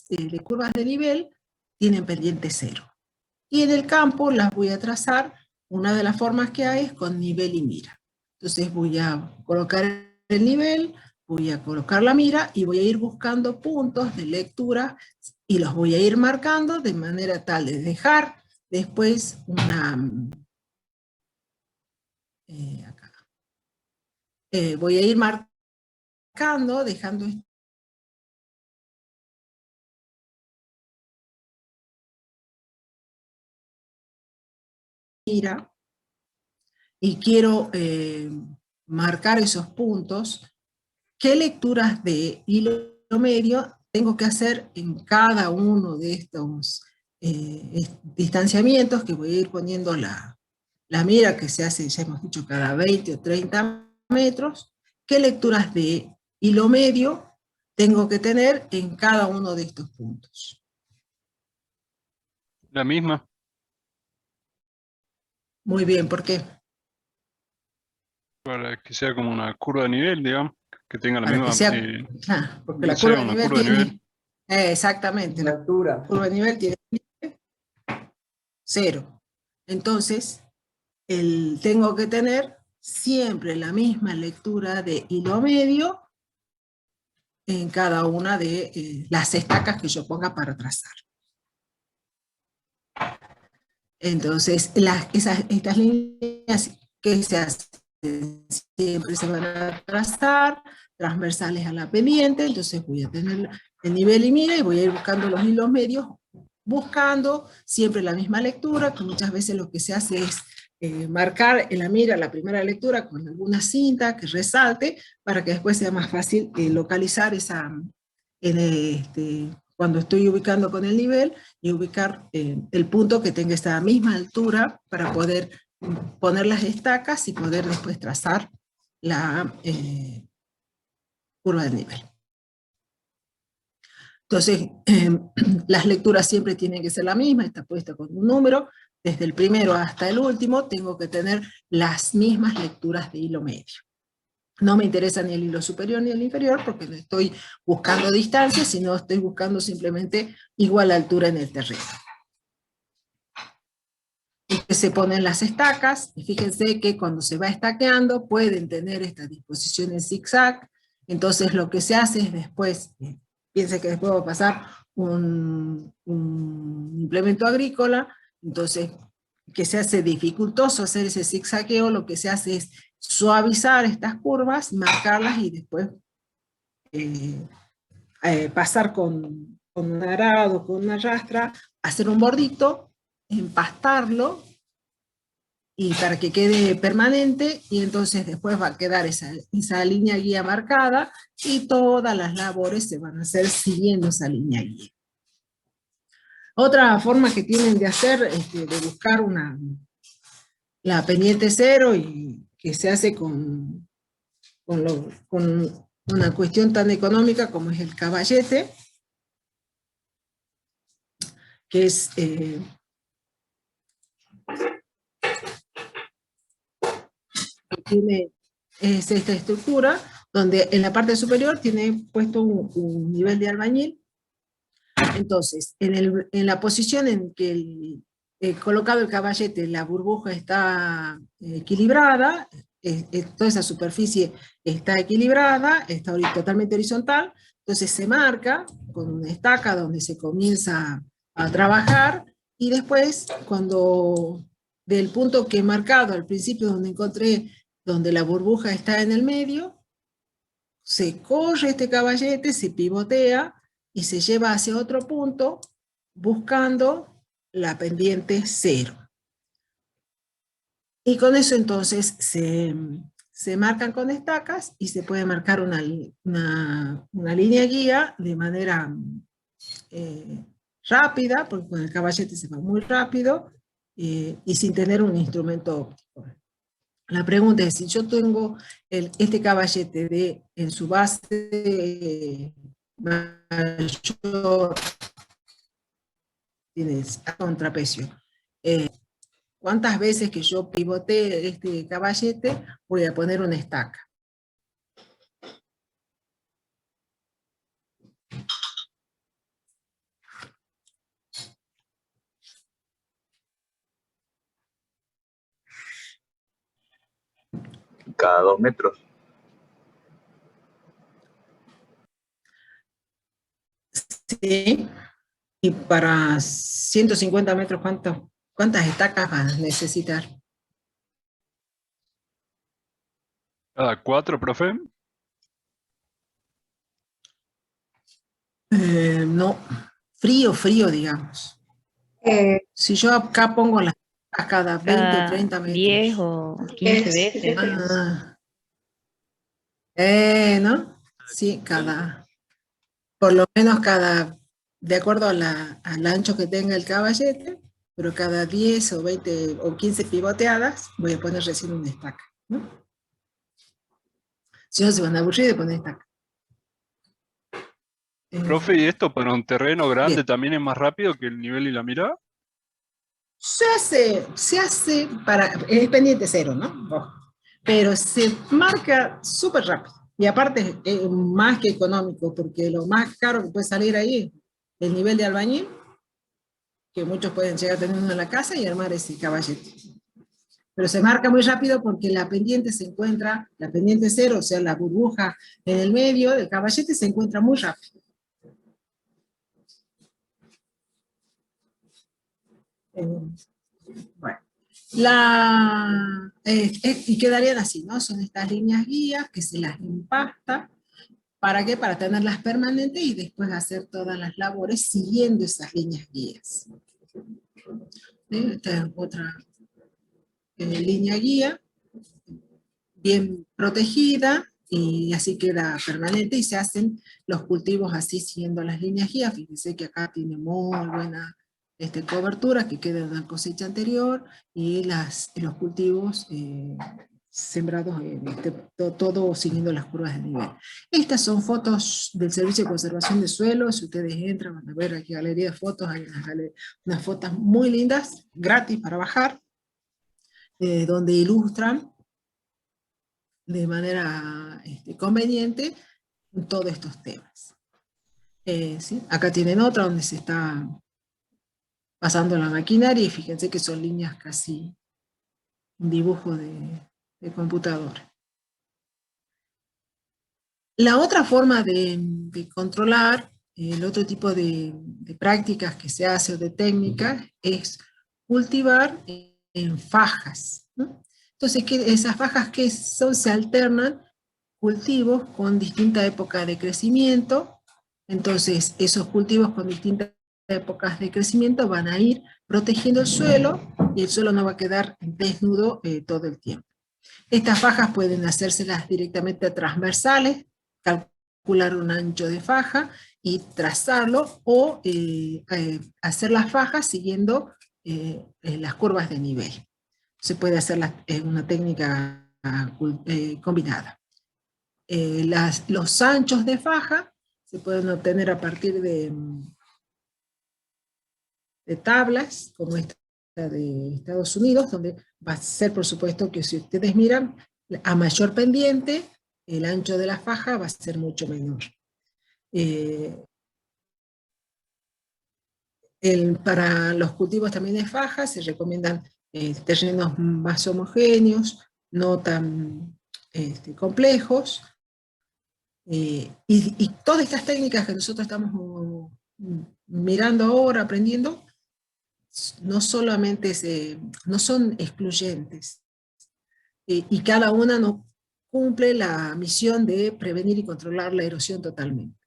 líneas de curvas de nivel tienen pendiente cero. Y en el campo las voy a trazar, una de las formas que hay es con nivel y mira. Entonces voy a colocar el nivel, voy a colocar la mira y voy a ir buscando puntos de lectura y los voy a ir marcando de manera tal de dejar después una... acá. Voy a ir marcando, dejando mira, y quiero marcar esos puntos, ¿qué lecturas de hilo medio tengo que hacer en cada uno de estos distanciamientos que voy a ir poniendo la mira que se hace, ya hemos dicho, cada 20 o 30 metros? ¿Qué lecturas de hilo medio tengo que tener en cada uno de estos puntos? La misma. Muy bien, ¿por qué? Para que sea como una curva de nivel, digamos, que tenga la Para misma, que sea, claro, porque no la sé, curva de una nivel curva de nivel. tiene, exactamente, La la altura. curva de nivel tiene 0. Entonces, tengo que tener siempre la misma lectura de hilo medio en cada una de las estacas que yo ponga para trazar. Entonces, estas líneas que se hacen siempre se van a trazar transversales a la pendiente, entonces voy a tener el nivel y mira y voy a ir buscando los hilos medios, buscando siempre la misma lectura, que muchas veces lo que se hace es marcar en la mira la primera lectura con alguna cinta que resalte, para que después sea más fácil localizar esa, cuando estoy ubicando con el nivel, y ubicar el punto que tenga esta misma altura para poder poner las estacas y poder después trazar la curva del nivel. Entonces, las lecturas siempre tienen que ser la misma, está puesta con un número, desde el primero hasta el último tengo que tener las mismas lecturas de hilo medio. No me interesa ni el hilo superior ni el inferior, porque no estoy buscando distancia, sino estoy buscando simplemente igual altura en el terreno. Se ponen las estacas, y fíjense que cuando se va estaqueando pueden tener esta disposición en zigzag. Entonces lo que se hace es después, piense que después va a pasar un implemento agrícola, entonces que se hace dificultoso hacer ese zigzagueo, lo que se hace es suavizar estas curvas, marcarlas y después pasar con un arado, con una rastra, hacer un bordito, empastarlo, y para que quede permanente, y entonces después va a quedar esa línea guía marcada, y todas las labores se van a hacer siguiendo esa línea guía. Otra forma que tienen de hacer, de buscar la pendiente cero, y que se hace con una cuestión tan económica como es el caballete, que es es esta estructura, donde en la parte superior tiene puesto un nivel de albañil. Entonces, en la posición en que colocado el caballete, la burbuja está equilibrada, toda esa superficie está equilibrada, está totalmente horizontal, entonces se marca con una estaca donde se comienza a trabajar, y después, cuando del punto que he marcado al principio, donde encontré donde la burbuja está en el medio, se corre este caballete, se pivotea y se lleva hacia otro punto buscando la pendiente cero. Y con eso entonces se marcan con estacas y se puede marcar una línea guía de manera rápida, porque con el caballete se va muy rápido, y sin tener un instrumento óptico. La pregunta es, si yo tengo este caballete en su base mayor, tienes contrapecio, ¿cuántas veces que yo pivotee este caballete voy a poner una estaca? cada 2 metros. Sí. Y para 150 metros, ¿cuántas estacas van a necesitar? ¿Cada 4, profe? No, frío, digamos. Si yo acá pongo las estacas cada 20, Cada 30 10 metros. o 15 veces. Ah, ¿no? Sí, por lo menos de acuerdo al ancho que tenga el caballete, pero cada 10 o 20 o 15 pivoteadas voy a poner recién una estaca, ¿no? Si no se van a aburrir de poner estaca. Profe, ¿y esto para un terreno grande Bien. también es más rápido que el nivel y la mirada? Se hace es pendiente cero, ¿no? Ojo. Pero se marca súper rápido. Y aparte es más que económico, porque lo más caro que puede salir ahí es el nivel de albañil, que muchos pueden llegar a tener uno en la casa y armar ese caballete. Pero se marca muy rápido porque la pendiente la pendiente cero, o sea, la burbuja en el medio del caballete se encuentra muy rápido. Bueno, y quedarían así, ¿no? Son estas líneas guías que se las empasta. ¿Para qué? Para tenerlas permanentes y después hacer todas las labores siguiendo esas líneas guías. Esta es otra línea guía, bien protegida, y así queda permanente y se hacen los cultivos así siguiendo las líneas guías. Fíjense que acá tiene muy buena cobertura que queda de la cosecha anterior y los cultivos sembrados todo siguiendo las curvas de nivel. Estas son fotos del Servicio de Conservación de Suelo. Si ustedes entran, van a ver aquí galería de fotos, hay unas fotos muy lindas, gratis para bajar, donde ilustran de manera conveniente todos estos temas. ¿Sí? Acá tienen otra donde se está pasando la maquinaria y fíjense que son líneas casi un dibujo de computadora. La otra forma de controlar el otro tipo de prácticas que se hace o de técnicas es cultivar en fajas, ¿no? Entonces, esas fajas que son, se alternan cultivos con distinta época de crecimiento. Entonces, esos cultivos con distintas épocas de crecimiento van a ir protegiendo el suelo y el suelo no va a quedar desnudo todo el tiempo. Estas fajas pueden hacérselas directamente transversales, calcular un ancho de faja y trazarlo, o hacer las fajas siguiendo las curvas de nivel. Se puede hacer una técnica combinada. Los anchos de faja se pueden obtener a partir de tablas, como esta de Estados Unidos, donde va a ser, por supuesto, que si ustedes miran, a mayor pendiente, el ancho de la faja va a ser mucho menor. Para los cultivos también de faja se recomiendan terrenos más homogéneos, no tan complejos, y todas estas técnicas que nosotros estamos mirando ahora, aprendiendo, no solamente no son excluyentes, y cada una no cumple la misión de prevenir y controlar la erosión totalmente.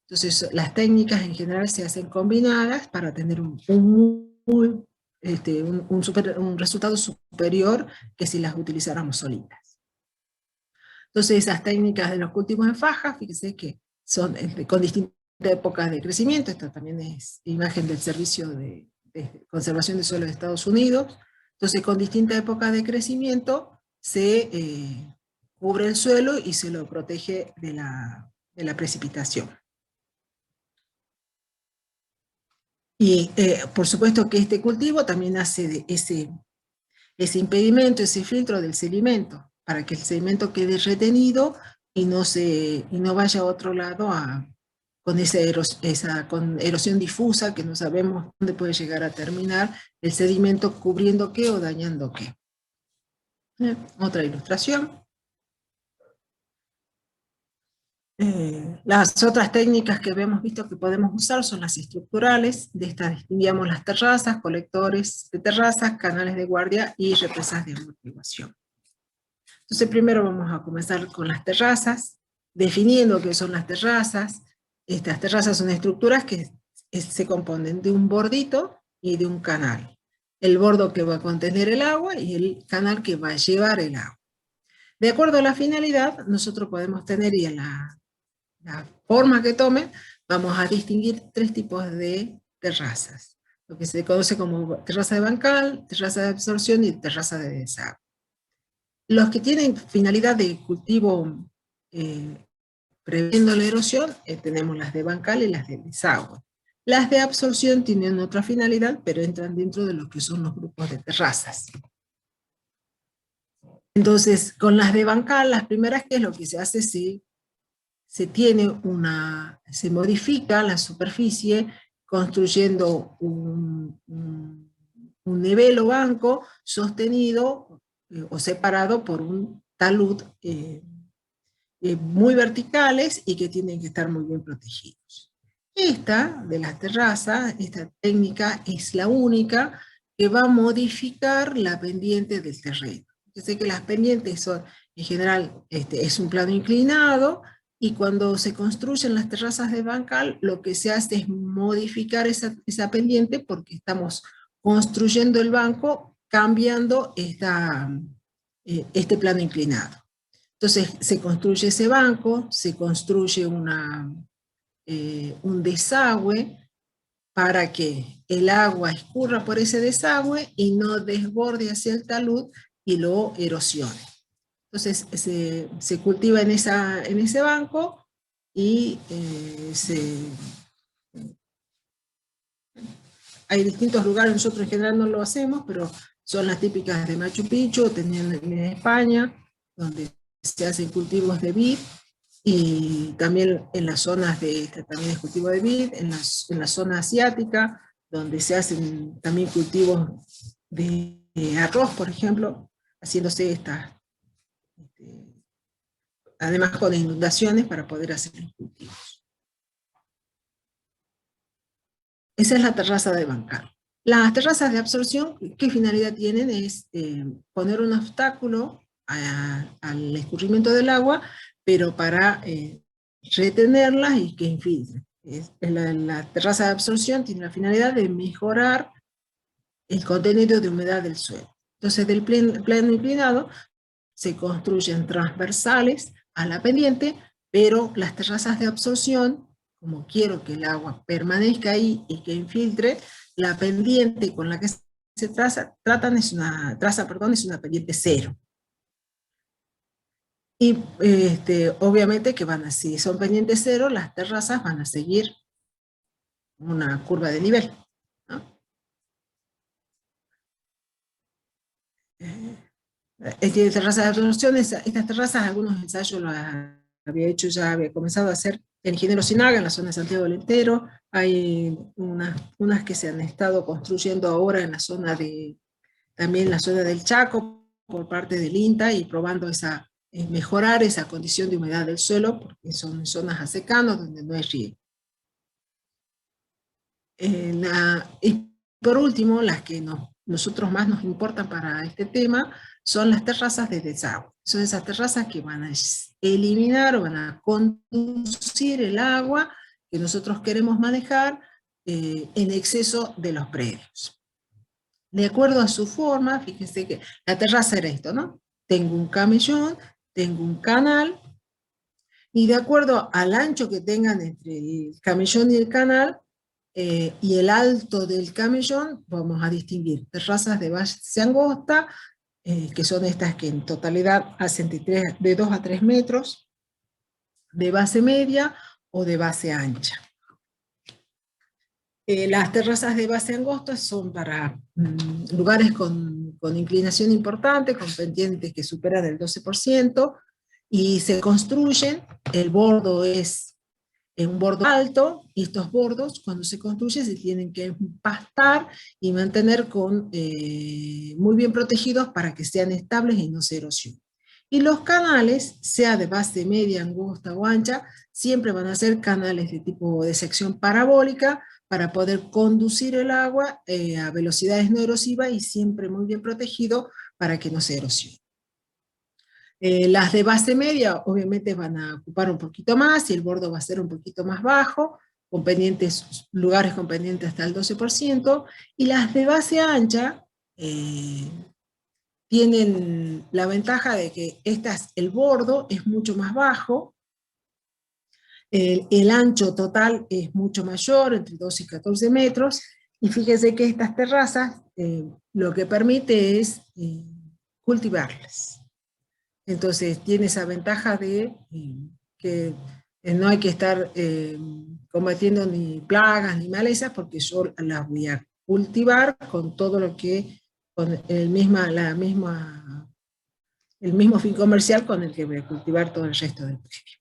Entonces, las técnicas en general se hacen combinadas para tener un resultado superior que si las utilizáramos solitas. Entonces, esas técnicas de los cultivos en faja, fíjense que son con distintas épocas de crecimiento. Esta también es imagen del Servicio de Conservación de Suelo de Estados Unidos. Entonces, con distintas épocas de crecimiento se cubre el suelo y se lo protege de la precipitación. Y por supuesto que este cultivo también hace de ese impedimento, ese filtro del sedimento, para que el sedimento quede retenido y no vaya a otro lado con con erosión difusa, que no sabemos dónde puede llegar a terminar el sedimento cubriendo qué o dañando qué. Otra ilustración. Las otras técnicas que hemos visto que podemos usar son las estructurales. De estas distinguíamos las terrazas, colectores de terrazas, canales de guardia y represas de amortiguación. Entonces primero vamos a comenzar con las terrazas, definiendo qué son las terrazas. Estas terrazas son estructuras que se componen de un bordito y de un canal. El bordo que va a contener el agua y el canal que va a llevar el agua. De acuerdo a la finalidad, nosotros podemos tener, y en la forma que tome, vamos a distinguir tres tipos de terrazas. Lo que se conoce como terraza de bancal, terraza de absorción y terraza de desagüe. Los que tienen finalidad de cultivo previendo la erosión, tenemos las de bancal y las de desagüe. Las de absorción tienen otra finalidad, pero entran dentro de lo que son los grupos de terrazas. Entonces, con las de bancal, las primeras, ¿qué es lo que se hace? Se modifica la superficie construyendo un nivel o banco sostenido o separado por un talud muy verticales y que tienen que estar muy bien protegidos. Esta de las terrazas, esta técnica es la única que va a modificar la pendiente del terreno. Yo sé que las pendientes son, en general, es un plano inclinado, y cuando se construyen las terrazas de bancal, lo que se hace es modificar esa pendiente porque estamos construyendo el banco cambiando este plano inclinado. Entonces se construye ese banco, se construye un desagüe para que el agua escurra por ese desagüe y no desborde hacia el talud y lo erosione. Entonces se cultiva en ese banco y hay distintos lugares, nosotros en general no lo hacemos, pero son las típicas de Machu Picchu, tenían en España, donde se hacen cultivos de vid, y también en las zonas también es cultivo de vid, en la zona asiática, donde se hacen también cultivos de arroz, por ejemplo, haciéndose además con inundaciones para poder hacer los cultivos. Esa es la terraza de bancal. Las terrazas de absorción, ¿qué finalidad tienen? Es poner un obstáculo al escurrimiento del agua, pero para retenerlas y que infiltren. La terraza de absorción tiene la finalidad de mejorar el contenido de humedad del suelo. Entonces, del plano inclinado se construyen transversales a la pendiente, pero las terrazas de absorción, como quiero que el agua permanezca ahí y que infiltre, la pendiente con la que se tratan es una pendiente cero. Y obviamente que si son pendientes cero, las terrazas van a seguir una curva de nivel, ¿no? Terrazas de absorción, estas terrazas, algunos ensayos los había hecho, ya había comenzado a hacer el ingeniero Sinaga en la zona de Santiago del Estero. Hay unas que se han estado construyendo ahora en la zona también la zona del Chaco, por parte del INTA, y probando mejorar esa condición de humedad del suelo, porque son zonas a secano donde no hay riego. Y por último, las que nosotros más nos importan para este tema, son las terrazas de desagüe. Son esas terrazas que van a eliminar o van a conducir el agua que nosotros queremos manejar en exceso de los predios. De acuerdo a su forma, fíjense que la terraza era esto, ¿no? Tengo un camellón, tengo un canal, y de acuerdo al ancho que tengan entre el camellón y el canal, y el alto del camellón, vamos a distinguir terrazas de base angosta, que son estas que en totalidad hacen de 2 a 3 metros, de base media o de base ancha. Las terrazas de base angosta son para lugares con inclinación importante, con pendientes que superan el 12%, y se construyen, el bordo es un bordo alto, y estos bordos cuando se construyen se tienen que empastar y mantener muy bien protegidos para que sean estables y no se erosionen. Y los canales, sea de base media, angosta o ancha, siempre van a ser canales de tipo de sección parabólica para poder conducir el agua a velocidades no erosivas y siempre muy bien protegido para que no se erosione. Las de base media obviamente van a ocupar un poquito más y el borde va a ser un poquito más bajo, con pendientes, lugares con pendientes hasta el 12%, y las de base ancha tienen la ventaja de que el bordo es mucho más bajo, el ancho total es mucho mayor, entre 12 y 14 metros, y fíjense que estas terrazas lo que permite es cultivarlas. Entonces tiene esa ventaja de que no hay que estar combatiendo ni plagas ni malezas, porque yo las voy a cultivar con todo lo que, con el mismo fin comercial con el que voy a cultivar todo el resto del predio.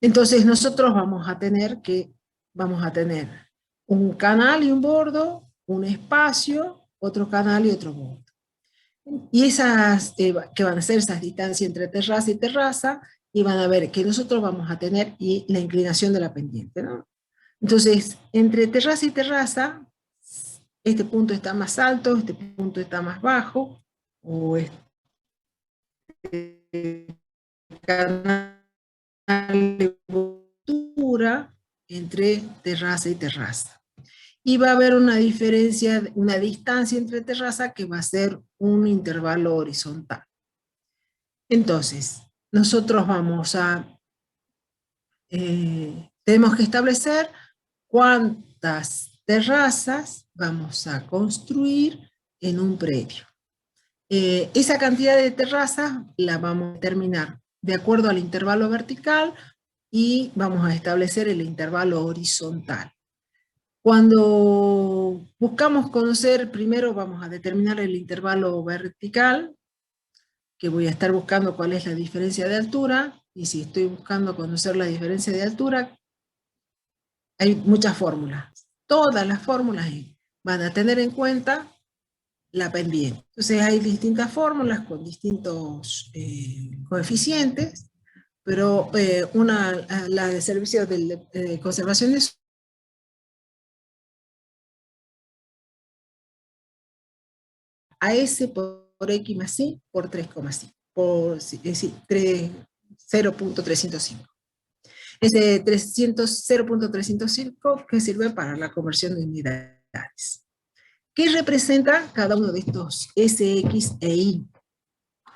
Entonces nosotros vamos a tener un canal y un bordo, un espacio, otro canal y otro bordo. Y esas, que van a ser esas distancias entre terraza y terraza, y van a ver que nosotros vamos a tener y la inclinación de la pendiente, ¿no? Entonces, entre terraza y terraza, este punto está más alto, este punto está más bajo, o este canal de altura entre terraza y terraza. Y va a haber una diferencia, una distancia entre terraza que va a ser un intervalo horizontal. Entonces, nosotros tenemos que establecer cuántas terrazas vamos a construir en un predio. Esa cantidad de terrazas la vamos a determinar de acuerdo al intervalo vertical y vamos a establecer el intervalo horizontal. Cuando buscamos conocer, primero vamos a determinar el intervalo vertical, que voy a estar buscando cuál es la diferencia de altura, y si estoy buscando conocer la diferencia de altura, hay muchas fórmulas. Todas las fórmulas van a tener en cuenta la pendiente. Entonces hay distintas fórmulas con distintos coeficientes, pero la de servicios de conservación de AS por X más Y por 3,5, es decir, 0.305. Ese 0.305 que sirve para la conversión de unidades. ¿Qué representa cada uno de estos S, X e Y?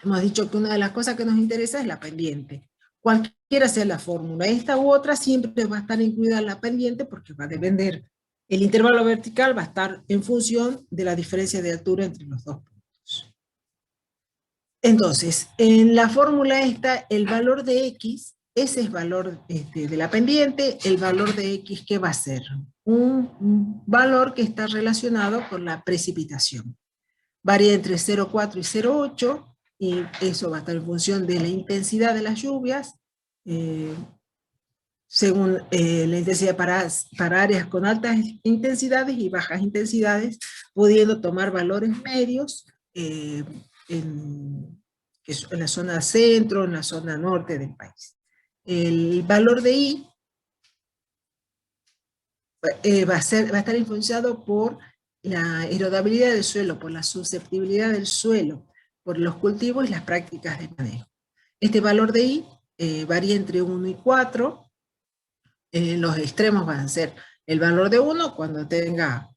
Hemos dicho que una de las cosas que nos interesa es la pendiente. Cualquiera sea la fórmula, esta u otra, siempre va a estar incluida la pendiente porque va a depender. El intervalo vertical va a estar en función de la diferencia de altura entre los dos puntos. Entonces, en la fórmula esta, el valor de X, ese es el valor de la pendiente, el valor de X, ¿qué va a ser? Un valor que está relacionado con la precipitación. Varía entre 0,4 y 0,8, y eso va a estar en función de la intensidad de las lluvias, según la intensidad para áreas con altas intensidades y bajas intensidades, pudiendo tomar valores medios en la zona centro, en la zona norte del país. El valor de I va a estar influenciado por la erodabilidad del suelo, por la susceptibilidad del suelo, por los cultivos y las prácticas de manejo. Este valor de I varía entre 1 y 4. Los extremos van a ser el valor de 1 cuando tenga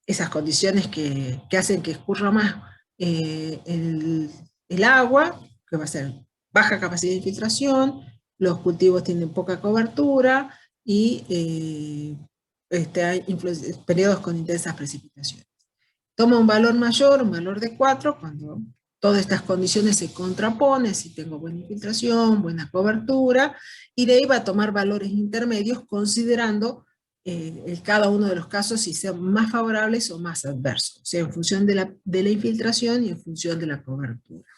esas condiciones que hacen que escurra más el agua, que va a ser baja capacidad de infiltración, los cultivos tienen poca cobertura y hay periodos con intensas precipitaciones. Toma un valor mayor, un valor de 4, cuando todas estas condiciones se contraponen, si tengo buena infiltración, buena cobertura, y de ahí va a tomar valores intermedios considerando cada uno de los casos si sean más favorables o más adversos, o sea, en función de la infiltración y en función de la cobertura.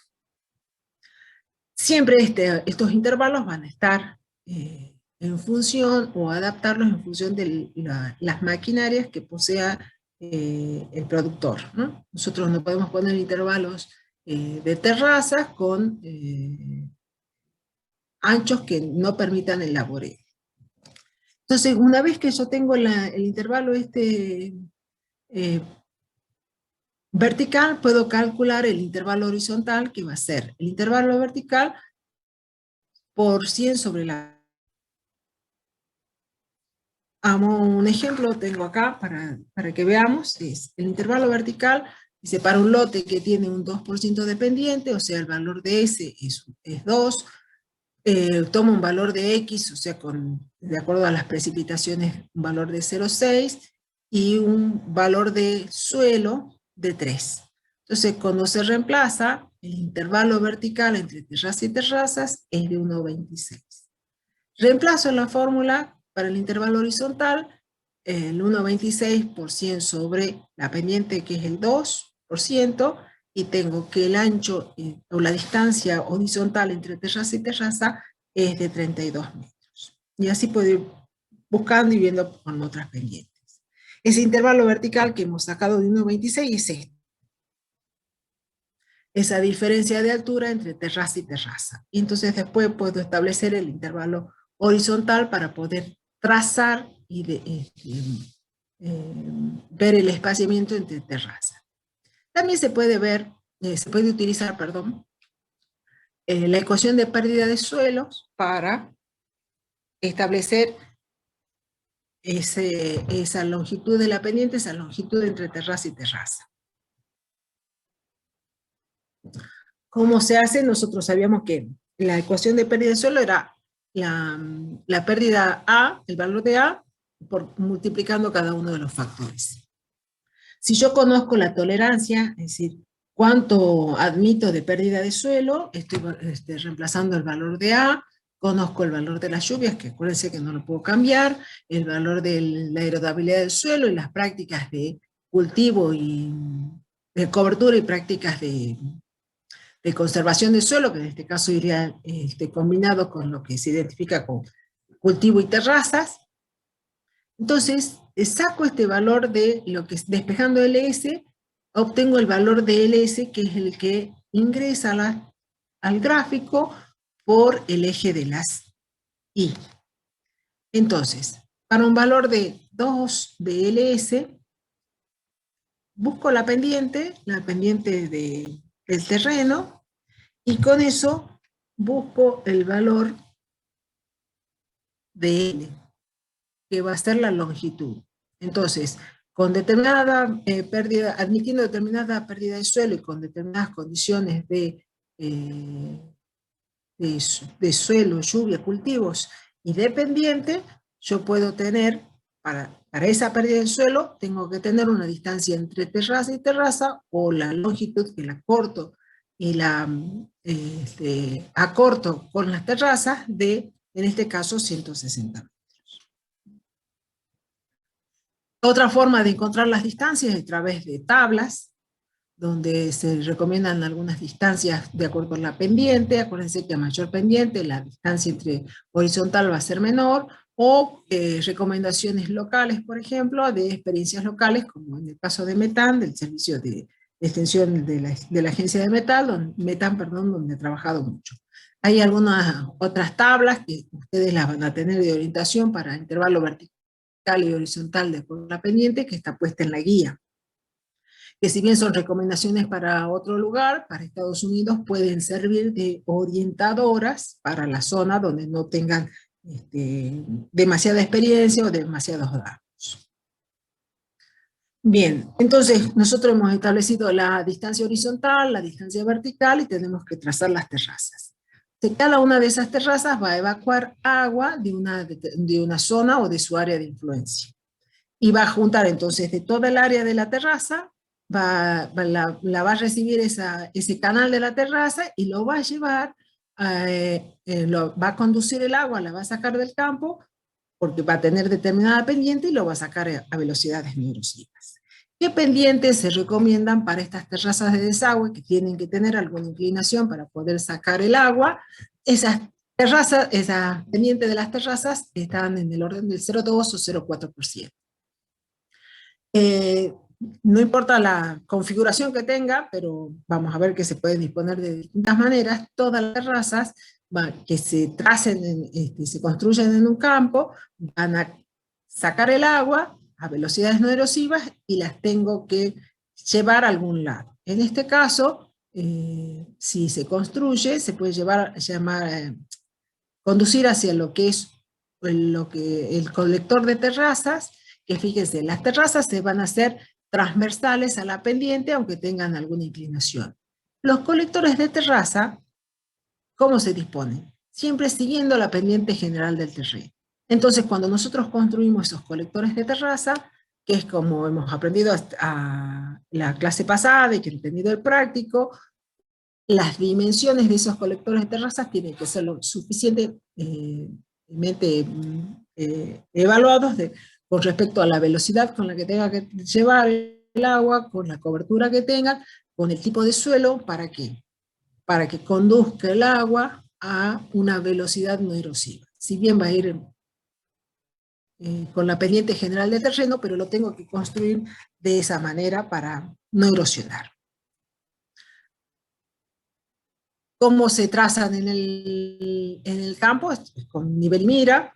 Siempre estos intervalos van a estar en función, o adaptarlos en función de las maquinarias que posea el productor, ¿no? Nosotros no podemos poner intervalos de terrazas con anchos que no permitan el laboreo. Entonces, una vez que yo tengo el intervalo vertical, puedo calcular el intervalo horizontal, que va a ser el intervalo vertical por 100 sobre la... Un ejemplo tengo acá para que veamos, es el intervalo vertical, dice para un lote que tiene un 2% de pendiente, o sea, el valor de S es 2, tomo un valor de X, o sea, de acuerdo a las precipitaciones, un valor de 0,6 y un valor de suelo de 3. Entonces, cuando se reemplaza, el intervalo vertical entre terraza y terrazas es de 1,26. Reemplazo en la fórmula para el intervalo horizontal el 1,26 por 100 sobre la pendiente, que es el 2%, y tengo que el ancho o la distancia horizontal entre terraza y terraza es de 32 metros. Y así puedo ir buscando y viendo con otras pendientes. Ese intervalo vertical que hemos sacado de 1,26 es este. Esa diferencia de altura entre terraza y terraza. Y entonces después puedo establecer el intervalo horizontal para poder trazar y ver el espaciamiento entre terrazas. También se puede ver, se puede utilizar, perdón, la ecuación de pérdida de suelos para establecer esa longitud de la pendiente, esa longitud entre terraza y terraza. ¿Cómo se hace? Nosotros sabíamos que la ecuación de pérdida de suelo era la pérdida A, el valor de A, multiplicando cada uno de los factores. Si yo conozco la tolerancia, es decir, cuánto admito de pérdida de suelo, estoy reemplazando el valor de A, conozco el valor de las lluvias, que acuérdense que no lo puedo cambiar, el valor de la aerodabilidad del suelo y las prácticas de cultivo y de cobertura y prácticas de conservación del suelo, que en este caso iría combinado con lo que se identifica con cultivo y terrazas. Entonces, saco este valor de lo que es despejando LS, obtengo el valor de LS, que es el que ingresa al gráfico por el eje de las Y. Entonces, para un valor de 2 de LS, busco la pendiente del terreno, y con eso busco el valor de L, que va a ser la longitud. Entonces, con determinada pérdida, admitiendo determinada pérdida de suelo y con determinadas condiciones de suelo, lluvia, cultivos y de pendiente, yo puedo tener, para esa pérdida de suelo, tengo que tener una distancia entre terraza y terraza, o la longitud, que la corto y la acorto con las terrazas, de, en este caso, 160 metros. Otra forma de encontrar las distancias es a través de tablas, donde se recomiendan algunas distancias de acuerdo con la pendiente. Acuérdense que a mayor pendiente la distancia entre horizontal va a ser menor, o recomendaciones locales, por ejemplo, de experiencias locales, como en el caso de Metan, del servicio de extensión de la agencia de Metan, donde he trabajado mucho. Hay algunas otras tablas que ustedes las van a tener de orientación para intervalo vertical y horizontal de acuerdo a la pendiente, que está puesta en la guía, que si bien son recomendaciones para otro lugar, para Estados Unidos, pueden servir de orientadoras para la zona donde no tengan demasiada experiencia o demasiados datos. Bien, entonces nosotros hemos establecido la distancia horizontal, la distancia vertical, y tenemos que trazar las terrazas. Cada una de esas terrazas va a evacuar agua de una zona o de su área de influencia. Y va a juntar entonces de toda el área de la terraza, la va a recibir ese canal de la terraza y lo va a llevar, va a conducir el agua, la va a sacar del campo, porque va a tener determinada pendiente y lo va a sacar a velocidades muy erosivas. ¿Qué pendientes se recomiendan para estas terrazas de desagüe, que tienen que tener alguna inclinación para poder sacar el agua? Esa pendiente de las terrazas están en el orden del 0,2 o 0,4%. no importa la configuración que tenga, pero vamos a ver que se pueden disponer de distintas maneras. Todas las terrazas que se tracen, se construyen en un campo, van a sacar el agua a velocidades no erosivas y las tengo que llevar a algún lado. En este caso, si se construye, se puede conducir hacia lo que es el colector de terrazas, que fíjense, las terrazas se van a hacer transversales a la pendiente, aunque tengan alguna inclinación. Los colectores de terraza, ¿cómo se disponen? Siempre siguiendo la pendiente general del terreno. Entonces, cuando nosotros construimos esos colectores de terraza, que es como hemos aprendido a la clase pasada y que he entendido el práctico, las dimensiones de esos colectores de terrazas tienen que ser lo suficientemente evaluados con respecto a la velocidad con la que tenga que llevar el agua, con la cobertura que tengan, con el tipo de suelo. ¿Para qué? Para que conduzca el agua a una velocidad no erosiva. Si bien va a ir con la pendiente general del terreno, pero lo tengo que construir de esa manera para no erosionar. ¿Cómo se trazan en el campo? Con nivel mira,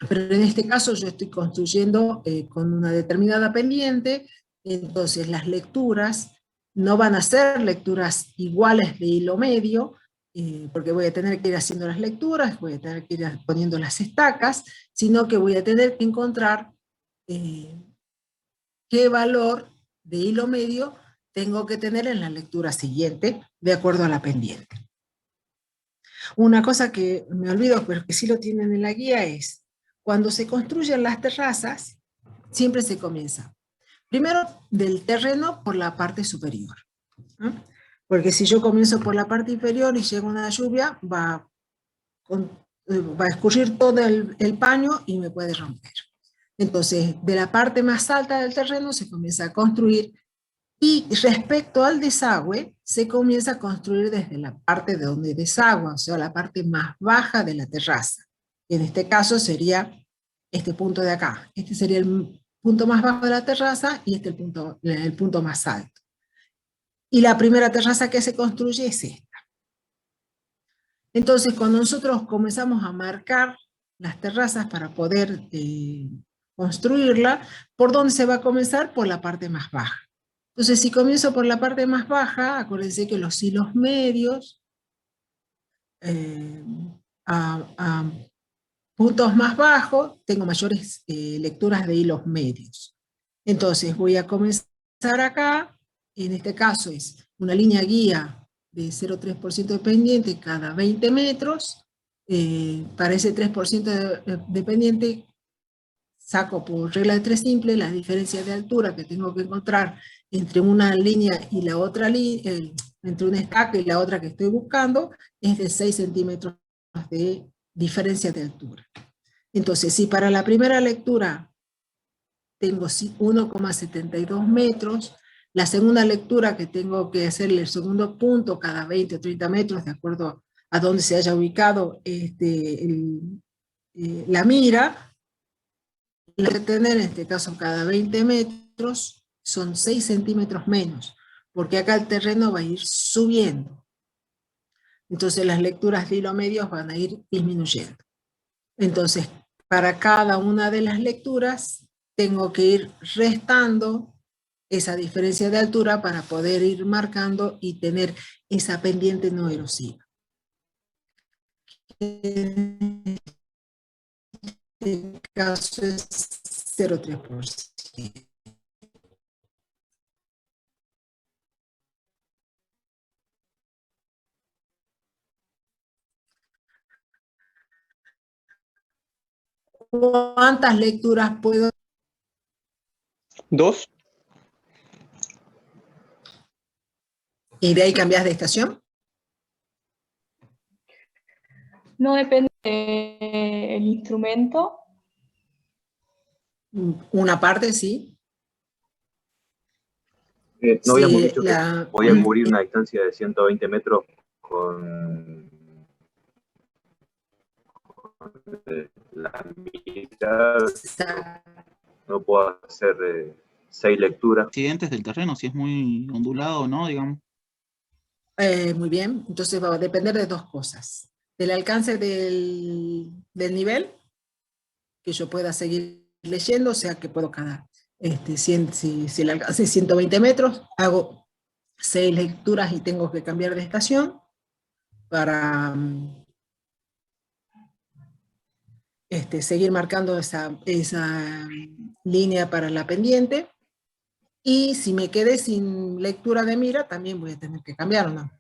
pero en este caso yo estoy construyendo con una determinada pendiente, entonces las lecturas no van a ser lecturas iguales de hilo medio, porque voy a tener que ir haciendo las lecturas, voy a tener que ir poniendo las estacas, sino que voy a tener que encontrar qué valor de hilo medio tengo que tener en la lectura siguiente, de acuerdo a la pendiente. Una cosa que me olvido, pero que sí lo tienen en la guía, es cuando se construyen las terrazas, siempre se comienza primero del terreno por la parte superior, ¿no? Porque si yo comienzo por la parte inferior y llega una lluvia, va a escurrir todo el paño y me puede romper. Entonces, de la parte más alta del terreno se comienza a construir, y respecto al desagüe, se comienza a construir desde la parte de donde desagua, o sea, la parte más baja de la terraza. En este caso sería este punto de acá. Este sería el punto más bajo de la terraza y este el punto más alto. Y la primera terraza que se construye es esta. Entonces, cuando nosotros comenzamos a marcar las terrazas para poder construirla, ¿por dónde se va a comenzar? Por la parte más baja. Entonces, si comienzo por la parte más baja, acuérdense que los hilos medios a puntos más bajos, tengo mayores lecturas de hilos medios. Entonces, voy a comenzar acá, en este caso es una línea guía de 0,3% de pendiente cada 20 metros. Para ese 3% de pendiente, saco por regla de 3 simple la diferencia de altura que tengo que encontrar entre una línea y la otra, entre una estaca y la otra que estoy buscando, es de 6 centímetros de diferencia de altura. Entonces, si para la primera lectura tengo 1,72 metros, la segunda lectura que tengo que hacerle el segundo punto cada 20 o 30 metros, de acuerdo a donde se haya ubicado la mira, la que tener en este caso cada 20 metros son 6 centímetros menos, porque acá el terreno va a ir subiendo. Entonces las lecturas de hilo medios van a ir disminuyendo. Entonces, para cada una de las lecturas, tengo que ir restando esa diferencia de altura para poder ir marcando y tener esa pendiente no erosiva. En este caso es 0,3%. ¿Cuántas lecturas puedo? 2. ¿Y de ahí cambias de estación? No depende del instrumento. Una parte, sí. No habíamos Sí, dicho que podía cubrir una distancia de 120 metros con la mitad. No puedo hacer 6 lecturas. Accidentes del terreno, si es muy ondulado o no, digamos. Muy bien, entonces va a depender de dos cosas. Del alcance del nivel, que yo pueda seguir leyendo, o sea que puedo cada, si el alcance es 120 metros, hago 6 lecturas y tengo que cambiar de estación para seguir marcando esa línea para la pendiente. Y si me quedé sin lectura de mira, también voy a tener que cambiar, ¿no?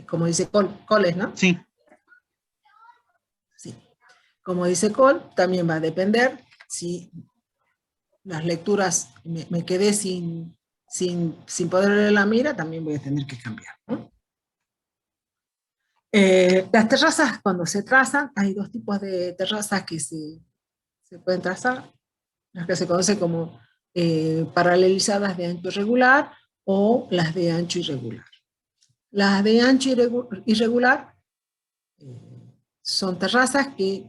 Como dice Coles, ¿no? Sí. Sí. Como dice Cole, también va a depender si las lecturas me quedé sin poder leer la mira, también voy a tener que cambiar, ¿no? Las terrazas, cuando se trazan, hay dos tipos de terrazas que se pueden trazar, las que se conocen como paralelizadas de ancho regular o las de ancho irregular. Las de ancho irregular son terrazas que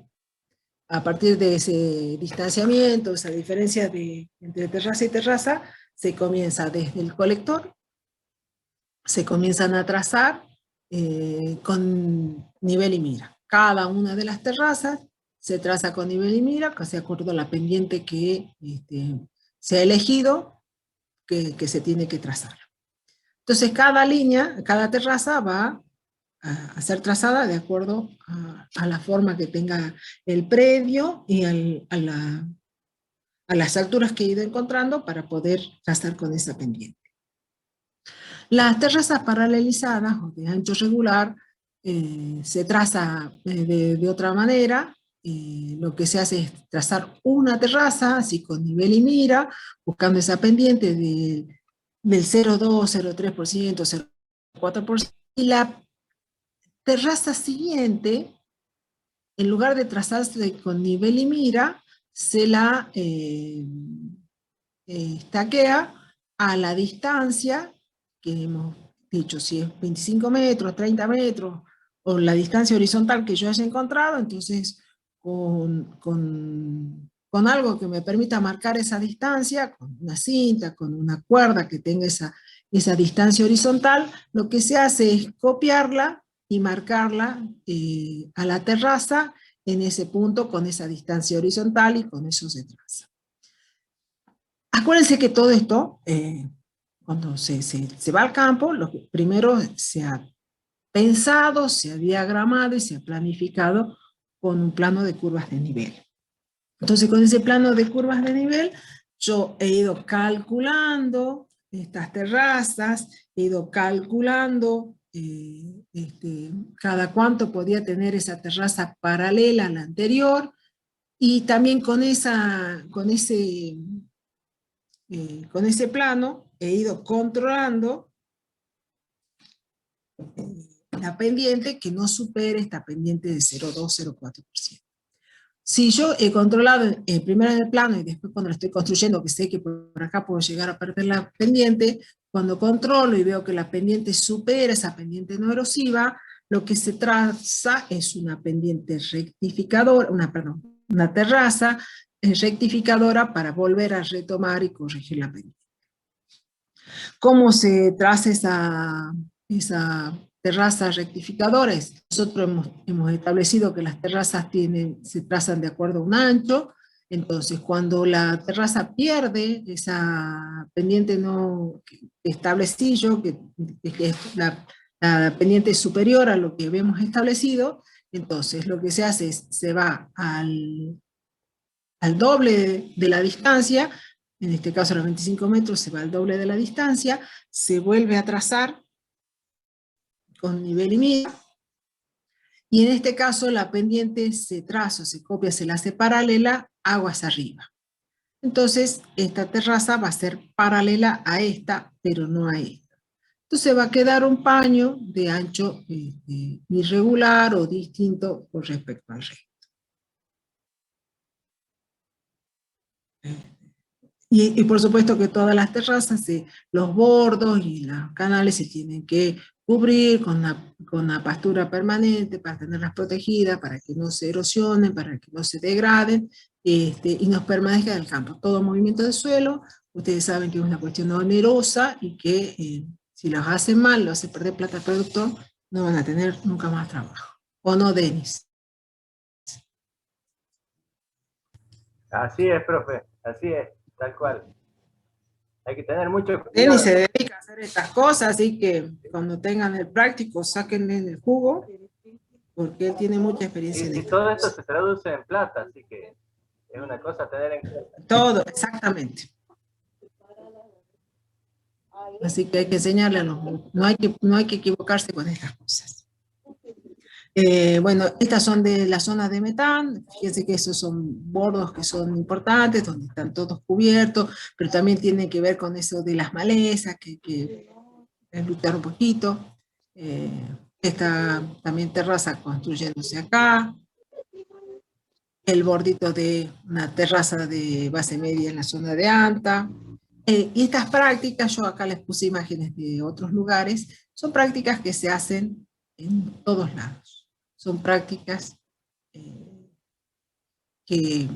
a partir de ese distanciamiento, esa diferencia entre terraza y terraza, se comienza desde el colector, se comienzan a trazar con nivel y mira. Cada una de las terrazas se traza con nivel y mira, de acuerdo a la pendiente que se ha elegido que se tiene que trazar. Entonces cada línea, cada terraza va a ser trazada de acuerdo a la forma que tenga el predio y a las alturas que he ido encontrando para poder trazar con esa pendiente. Las terrazas paralelizadas o de ancho regular se traza de otra manera. Lo que se hace es trazar una terraza, así con nivel y mira, buscando esa pendiente del 0,2, 0,3%, 0,4%, y la terraza siguiente, en lugar de trazarse con nivel y mira, se la estaquea a la distancia que hemos dicho, si es 25 metros, 30 metros, o la distancia horizontal que yo haya encontrado, entonces con algo que me permita marcar esa distancia, con una cinta, con una cuerda que tenga esa distancia horizontal, lo que se hace es copiarla y marcarla a la terraza en ese punto con esa distancia horizontal y con eso se traza. Acuérdense que todo esto, cuando se va al campo, lo que primero se ha pensado, se ha diagramado y se ha planificado con un plano de curvas de nivel. Entonces con ese plano de curvas de nivel, yo he ido calculando estas terrazas, he ido calculando cada cuánto podía tener esa terraza paralela a la anterior, y también con ese plano he ido controlando la pendiente que no supere esta pendiente de 0,2, 0,4%. Si yo he controlado primero en el plano y después cuando lo estoy construyendo, que sé que por acá puedo llegar a perder la pendiente, cuando controlo y veo que la pendiente supera esa pendiente no erosiva, lo que se traza es una pendiente rectificadora, una terraza rectificadora para volver a retomar y corregir la pendiente. ¿Cómo se traza esa terraza rectificadora? Nosotros hemos establecido que las terrazas se trazan de acuerdo a un ancho. Entonces cuando la terraza pierde esa pendiente no establecí yo, que es la pendiente superior a lo que habíamos establecido, entonces lo que se hace es, se va al doble de la distancia, en este caso los 25 metros se va al doble de la distancia, se vuelve a trazar con nivel y mira, y en este caso la pendiente se traza, se copia, se la hace paralela aguas arriba. Entonces esta terraza va a ser paralela a esta, pero no a esta. Entonces va a quedar un paño de ancho irregular o distinto con respecto al resto. Y por supuesto que todas las terrazas, los bordos y los canales se tienen que cubrir con la pastura permanente para tenerlas protegidas, para que no se erosionen, para que no se degraden y nos permanezca en el campo. Todo movimiento de suelo Ustedes saben que es una cuestión onerosa y que si los hacen mal, los hace perder plata al productor, no van a tener nunca más trabajo. ¿O no, Denis? Así es, profe, así es, tal cual. Hay que tener mucho Denis cuidado. se dedica a hacer estas cosas, así que cuando tengan el práctico, sáquenle el jugo, porque él tiene mucha experiencia en Y esto. todo esto se traduce en plata, así que es una cosa a tener en cuenta. Todo, exactamente. Así que hay que enseñarle a los no hay que equivocarse con estas cosas. Bueno, estas son de la zona de Metán. Fíjense que esos son bordos que son importantes, donde están todos cubiertos, pero también tiene que ver con eso de las malezas, que luchar un poquito. Esta también terraza construyéndose acá. El bordito de una terraza de base media en la zona de Anta. Y estas prácticas, yo acá les puse imágenes de otros lugares, son prácticas que se hacen en todos lados. Son prácticas que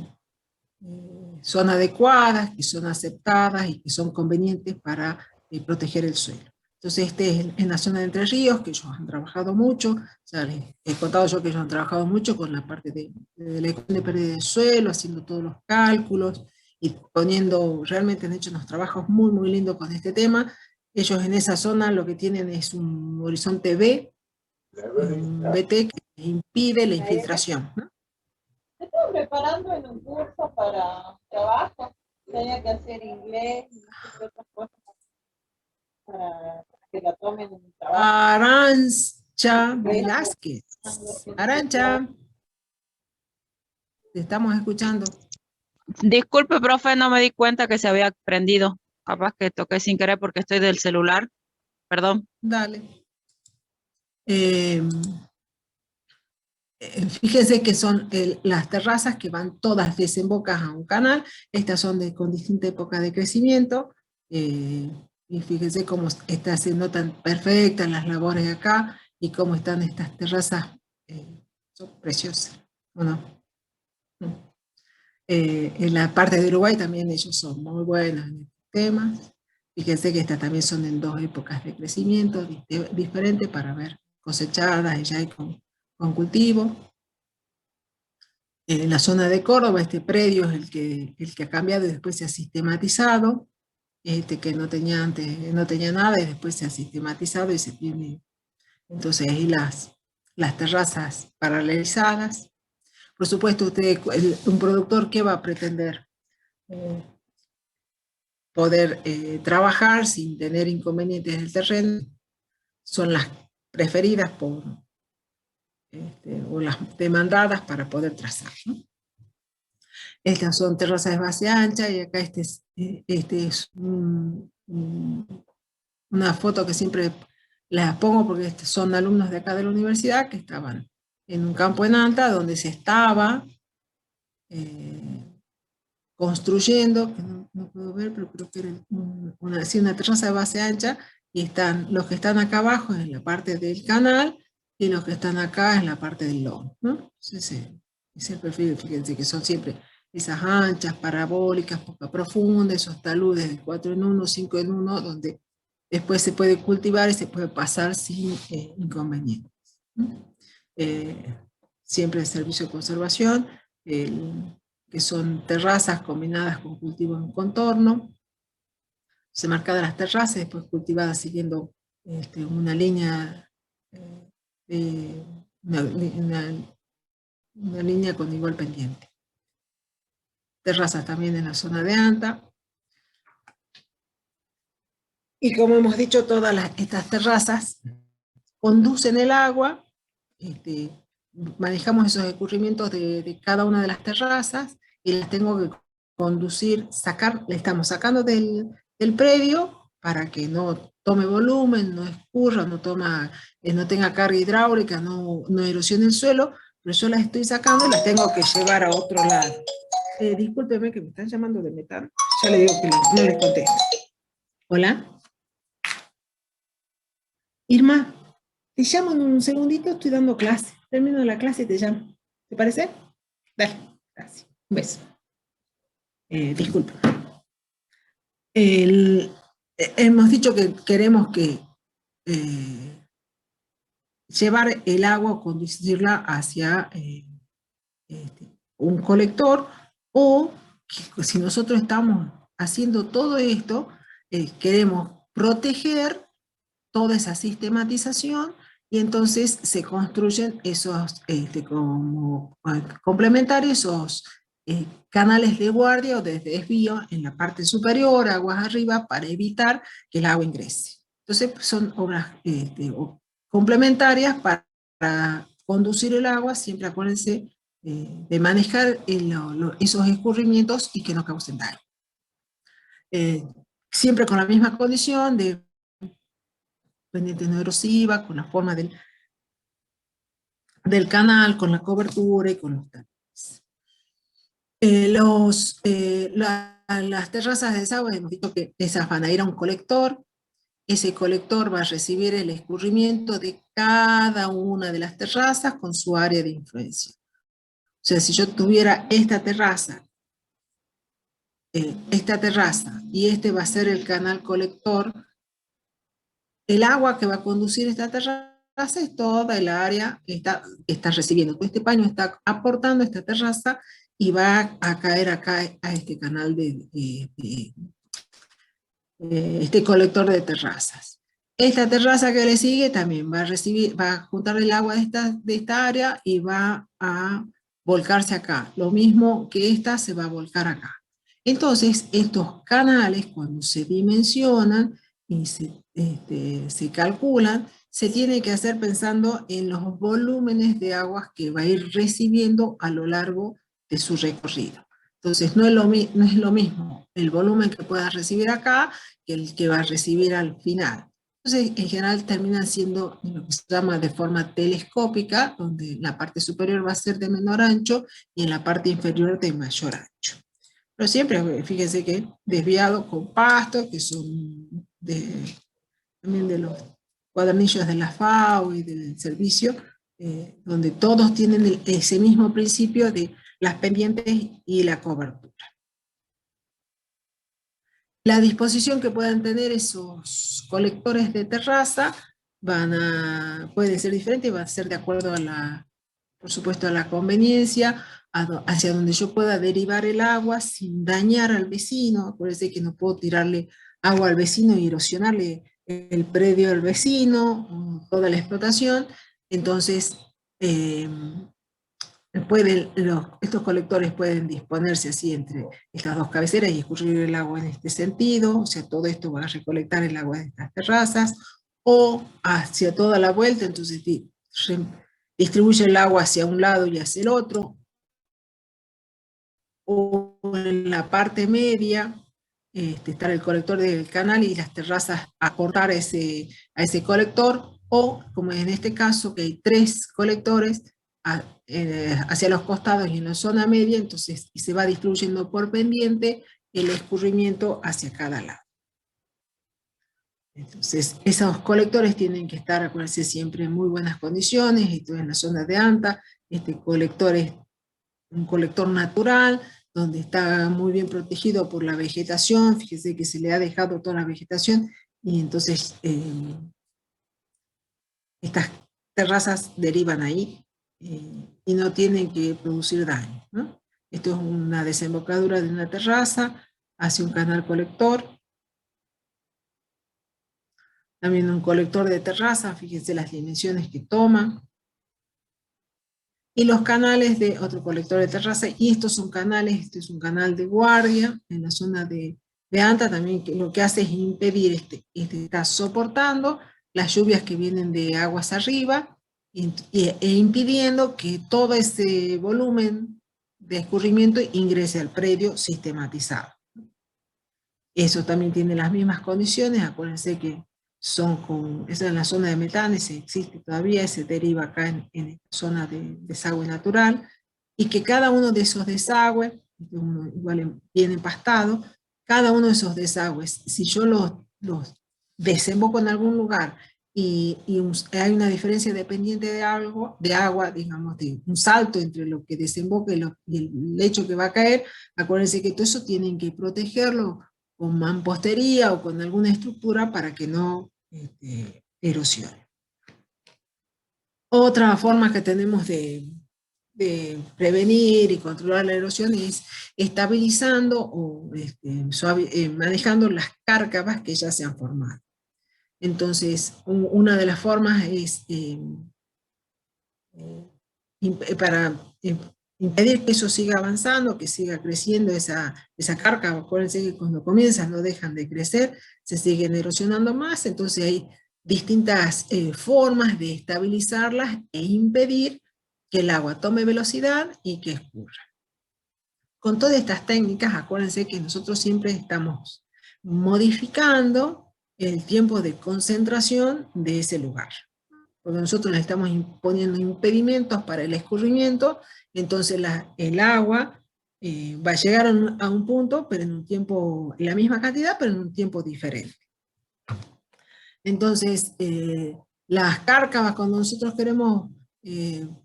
son adecuadas, que son aceptadas y que son convenientes para proteger el suelo. Entonces este es en la zona de Entre Ríos, que ellos han trabajado mucho, ya les he contado yo que ellos han trabajado mucho con la parte de la ecuación de pérdida de suelo, haciendo todos los cálculos, y poniendo, realmente han hecho unos trabajos muy, muy lindos con este tema. Ellos en esa zona lo que tienen es un horizonte B, un BT que impide la infiltración, ¿no? Me estaba preparando en un curso para trabajo, tenía que hacer inglés y no sé qué otras cosas para que la tomen en el trabajo. Arancha Velázquez. Arancha, te estamos escuchando. Disculpe, profe, no me di cuenta que se había prendido. Capaz que toqué sin querer porque estoy del celular. Perdón. Dale. Fíjense que son las terrazas que van todas desembocadas a un canal. Estas son con distinta época de crecimiento. Y fíjense cómo se notan perfectas las labores acá y cómo están estas terrazas. Son preciosas, ¿o no? En la parte de Uruguay también ellos son muy buenos en estos temas. Fíjense que estas también son en dos épocas de crecimiento diferentes para ver cosechadas y ya con cultivo. En la zona de Córdoba este predio es el que ha cambiado y después se ha sistematizado. Que no tenía antes, no tenía nada y después se ha sistematizado y se tiene, entonces ahí las terrazas paralelizadas. Por supuesto, un productor, ¿qué va a pretender? Poder trabajar sin tener inconvenientes del terreno, son las preferidas o las demandadas para poder trazar, ¿no? Estas son terrazas de base ancha y acá este es una foto que siempre las pongo porque son alumnos de acá de la universidad que estaban en un campo en Anta donde se estaba construyendo, que no puedo ver, pero creo que era una terraza de base ancha, y están los que están acá abajo en la parte del canal y los que están acá en la parte del lomo, ¿no? Ese es el perfil, fíjense que son siempre esas anchas, parabólicas, poco profundas, esos taludes de 4 en 1, 5 en 1, donde después se puede cultivar y se puede pasar sin inconvenientes, ¿no? Siempre el servicio de conservación, que son terrazas combinadas con cultivo en contorno, se marcadas las terrazas, después cultivadas siguiendo una línea, una línea con igual pendiente. Terrazas también en la zona de Anta. Y como hemos dicho, todas estas terrazas conducen el agua, manejamos esos escurrimientos de cada una de las terrazas y las tengo que conducir, le estamos sacando del predio para que no tome volumen, no escurra, no tenga carga hidráulica, no erosione el suelo, pero yo las estoy sacando y las tengo que llevar a otro lado. Discúlpeme que me están llamando de Metán, ya le digo que no les contesto. Hola. Irma, te llamo en un segundito, estoy dando clase. Termino la clase y te llamo. ¿Te parece? Dale, gracias. Un beso. Disculpa. Hemos dicho que queremos que llevar el agua o conducirla hacia un colector, o que si nosotros estamos haciendo todo esto, queremos proteger toda esa sistematización, y entonces se construyen esos como complementarios, esos canales de guardia o de desvío en la parte superior, aguas arriba, para evitar que el agua ingrese. Entonces son obras complementarias para conducir el agua. Siempre acuérdense de manejar esos escurrimientos y que no causen daño. Siempre con la misma condición de pendiente no erosiva, con la forma del canal, con la cobertura y con los canales. Las terrazas de desagüe, hemos dicho que esas van a ir a un colector. Ese colector va a recibir el escurrimiento de cada una de las terrazas con su área de influencia. O sea, si yo tuviera esta terraza y este va a ser el canal colector, el agua que va a conducir esta terraza es toda el área que está recibiendo. Todo este paño está aportando esta terraza y va a caer acá a este canal este colector de terrazas. Esta terraza que le sigue también va a juntar el agua de esta área y va a volcarse acá. Lo mismo que esta se va a volcar acá. Entonces, estos canales, cuando se dimensionan y se calculan, se tiene que hacer pensando en los volúmenes de aguas que va a ir recibiendo a lo largo de su recorrido. Entonces, no es lo mismo el volumen que pueda recibir acá que el que va a recibir al final. Entonces, en general terminan siendo lo que se llama de forma telescópica, donde la parte superior va a ser de menor ancho y en la parte inferior de mayor ancho. Pero siempre, fíjense que desviado con pastos, que son también de los cuadernillos de la FAO y del servicio, donde todos tienen ese mismo principio de las pendientes y la cobertura. La disposición que puedan tener esos colectores de terraza puede ser diferente y va a ser de acuerdo por supuesto, a la conveniencia, hacia donde yo pueda derivar el agua sin dañar al vecino. Acuérdense que no puedo tirarle agua al vecino y erosionarle el predio al vecino, toda la explotación. Entonces, estos colectores pueden disponerse así entre estas dos cabeceras y escurrir el agua en este sentido. O sea, todo esto va a recolectar el agua de estas terrazas, o hacia toda la vuelta. Entonces distribuye el agua hacia un lado y hacia el otro, o en la parte media está el colector del canal y las terrazas aportar a ese colector, o como en este caso que hay 3 colectores hacia los costados y en la zona media, entonces se va distribuyendo por pendiente el escurrimiento hacia cada lado. Entonces, esos colectores tienen que estar, acuérdense, siempre en muy buenas condiciones. Esto en la zona de ANTA. Este colector es un colector natural, donde está muy bien protegido por la vegetación. Fíjense que se le ha dejado toda la vegetación, y entonces estas terrazas derivan ahí y no tienen que producir daño, ¿no? Esto es una desembocadura de una terraza hacia un canal colector. También un colector de terraza, fíjense las dimensiones que toma. Y los canales de otro colector de terraza, y estos son canales, este es un canal de guardia en la zona de ANTA también, que lo que hace es impedir, está soportando las lluvias que vienen de aguas arriba, e impidiendo que todo ese volumen de escurrimiento ingrese al predio sistematizado. Eso también tiene las mismas condiciones. Acuérdense que esa es la zona de Metanes, existe todavía, se deriva acá en esta zona de desagüe natural, y que cada uno de esos desagües, igual bien empastado, cada uno de esos desagües, si yo los desemboco en algún lugar y hay una diferencia dependiente de agua, digamos, de un salto entre lo que desemboca y el lecho que va a caer, acuérdense que todo eso tienen que protegerlo con mampostería o con alguna estructura para que no erosione. Otra forma que tenemos de prevenir y controlar la erosión es estabilizando o manejando las cárcavas que ya se han formado. Entonces, una de las formas es para impedir que eso siga avanzando, que siga creciendo esa cárcava. Acuérdense que cuando comienzan no dejan de crecer, se siguen erosionando más, entonces hay distintas formas de estabilizarlas e impedir que el agua tome velocidad y que escurra. Con todas estas técnicas, acuérdense que nosotros siempre estamos modificando el tiempo de concentración de ese lugar. Porque nosotros le estamos poniendo impedimentos para el escurrimiento, entonces el agua va a llegar a un punto, pero en un tiempo, la misma cantidad, pero en un tiempo diferente. Entonces, las cárcavas, cuando nosotros queremos,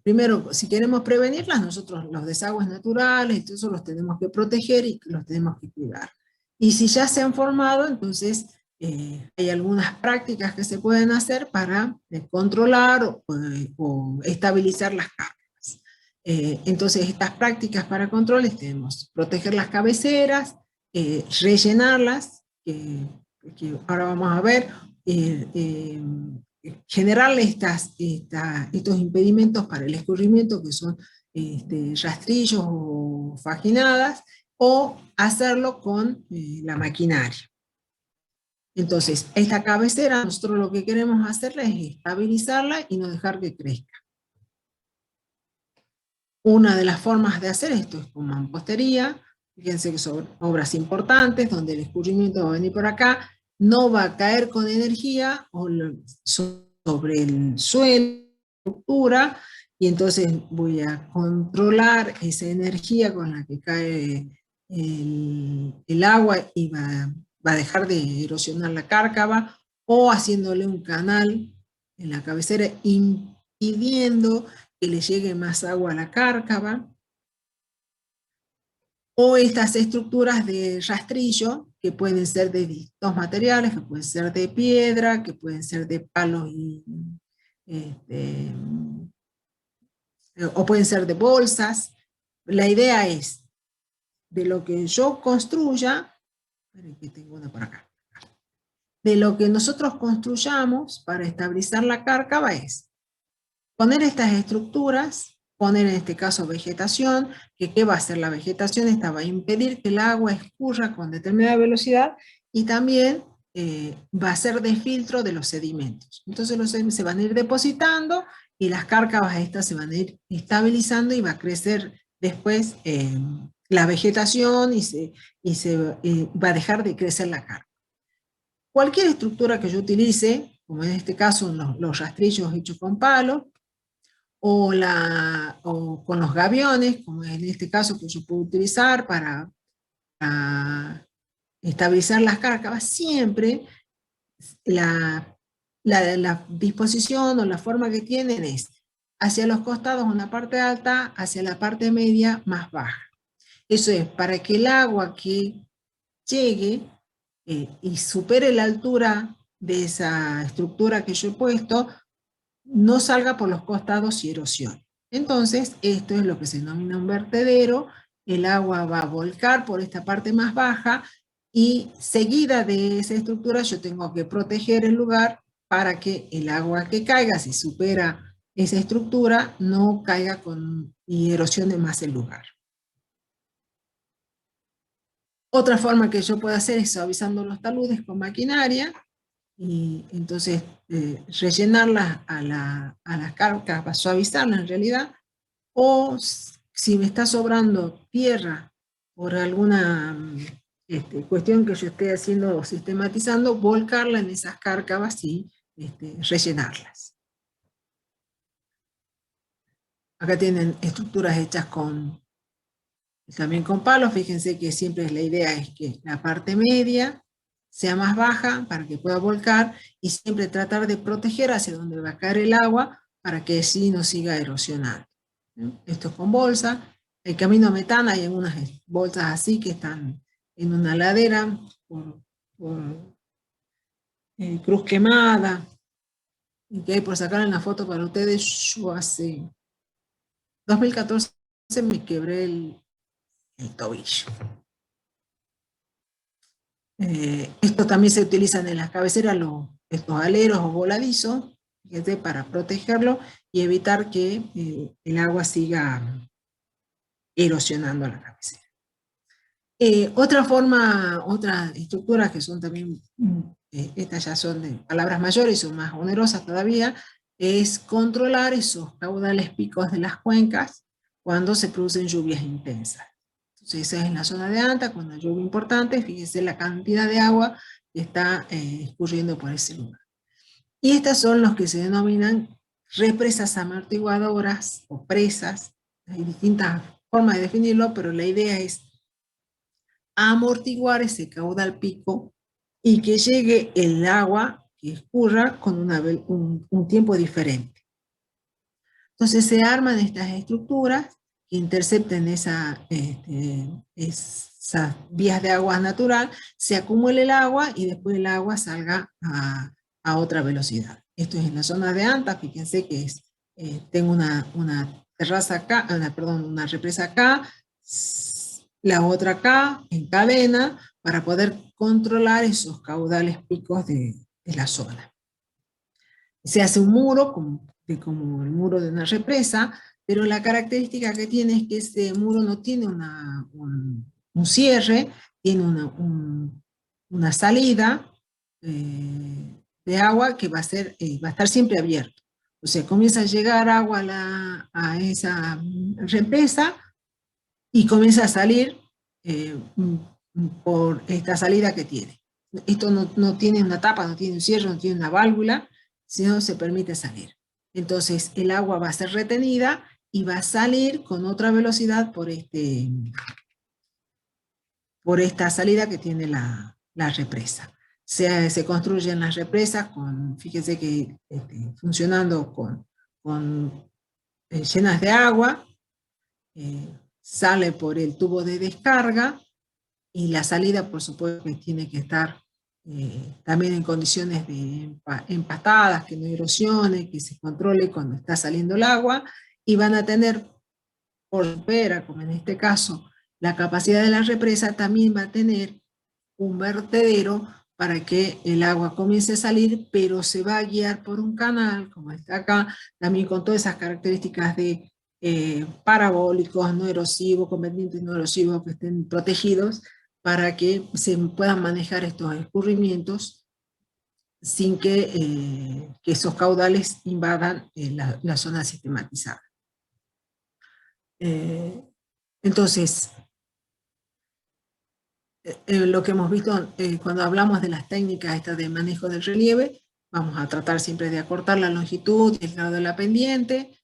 primero, si queremos prevenirlas, nosotros los desagües naturales, entonces los tenemos que proteger y los tenemos que cuidar. Y si ya se han formado, entonces hay algunas prácticas que se pueden hacer para controlar o estabilizar las cárcavas. Entonces, estas prácticas para controles tenemos proteger las cabeceras, rellenarlas, que ahora vamos a ver, generarle estos impedimentos para el escurrimiento, que son rastrillos o fajinadas, o hacerlo con la maquinaria. Entonces, esta cabecera, nosotros lo que queremos hacerla es estabilizarla y no dejar que crezca. Una de las formas de hacer esto es con mampostería. Fíjense que son obras importantes, donde el escurrimiento va a venir por acá, no va a caer con energía sobre el suelo, estructura, y entonces voy a controlar esa energía con la que cae el agua y va a dejar de erosionar la cárcava, o haciéndole un canal en la cabecera, impidiendo que le llegue más agua a la cárcava, o estas estructuras de rastrillo, que pueden ser de distintos materiales, que pueden ser de piedra, que pueden ser de palos, o pueden ser de bolsas. La idea es, de lo que yo construya, que tengo una por acá, de lo que nosotros construyamos para estabilizar la cárcava es poner estas estructuras, poner en este caso vegetación, que ¿qué va a hacer la vegetación? Esta va a impedir que el agua escurra con determinada velocidad, y también va a ser de filtro de los sedimentos. Entonces los sedimentos se van a ir depositando, y las cárcavas estas se van a ir estabilizando, y va a crecer después la vegetación, y va a dejar de crecer la cárcava. Cualquier estructura que yo utilice, como en este caso los rastrillos hechos con palo, o con los gaviones, como en este caso que yo puedo utilizar para estabilizar las cárcavas, siempre la disposición o la forma que tienen es hacia los costados una parte alta, hacia la parte media más baja. Eso es para que el agua que llegue y supere la altura de esa estructura que yo he puesto, no salga por los costados y erosione. Entonces, esto es lo que se denomina un vertedero. El agua va a volcar por esta parte más baja, y seguida de esa estructura yo tengo que proteger el lugar para que el agua que caiga, si supera esa estructura, no caiga y erosione más el lugar. Otra forma que yo puedo hacer es suavizando los taludes con maquinaria, y entonces rellenarlas a las cárcavas, suavizarlas en realidad, o si me está sobrando tierra por alguna cuestión que yo esté haciendo o sistematizando, volcarla en esas cárcavas y rellenarlas. Acá tienen estructuras hechas también con palos. Fíjense que siempre la idea es que la parte media sea más baja para que pueda volcar, y siempre tratar de proteger hacia donde va a caer el agua para que así no siga erosionando. Esto es con bolsa. El camino a Metana, hay algunas bolsas así que están en una ladera Cruz Quemada, y que hay por sacar en la foto para ustedes. Yo hace 2014 me quebré el tobillo. Esto también se utilizan en las cabeceras, estos aleros o voladizos, fíjense, para protegerlo y evitar que el agua siga erosionando la cabecera. Otras estructuras que son también, estas ya son de palabras mayores, son más onerosas todavía, es controlar esos caudales picos de las cuencas cuando se producen lluvias intensas. Entonces esa es en la zona de Anta, cuando hay lluvia importante, fíjense la cantidad de agua que está escurriendo por ese lugar. Y estas son los que se denominan represas amortiguadoras o presas. Hay distintas formas de definirlo, pero la idea es amortiguar ese caudal pico y que llegue el agua que escurra con un tiempo diferente. Entonces se arman estas estructuras que intercepten esas vías de agua natural, se acumula el agua y después el agua salga a otra velocidad. Esto es en la zona de Anta, fíjense que tengo una terraza acá, una represa acá, la otra acá, en cadena, para poder controlar esos caudales picos de la zona. Se hace un muro, como el muro de una represa, pero la característica que tiene es que este muro no tiene un cierre, tiene una salida de agua que va a estar siempre abierto. O sea, comienza a llegar agua a esa represa y comienza a salir por esta salida que tiene. Esto no tiene una tapa, no tiene un cierre, no tiene una válvula, sino se permite salir. Entonces el agua va a ser retenida y va a salir con otra velocidad por esta salida que tiene la represa. Se construyen las represas fíjense que funcionando llenas de agua, sale por el tubo de descarga y la salida, por supuesto, que tiene que estar también en condiciones de empatadas, que no erosione, que se controle cuando está saliendo el agua, y van a tener, por supera, como en este caso, la capacidad de la represa, también va a tener un vertedero para que el agua comience a salir, pero se va a guiar por un canal, como está acá, también con todas esas características de parabólicos, no erosivos, con vertientes no erosivos que estén protegidos, para que se puedan manejar estos escurrimientos sin que esos caudales invadan la zona sistematizada. Entonces, lo que hemos visto cuando hablamos de las técnicas estas de manejo del relieve, vamos a tratar siempre de acortar la longitud y el grado de la pendiente,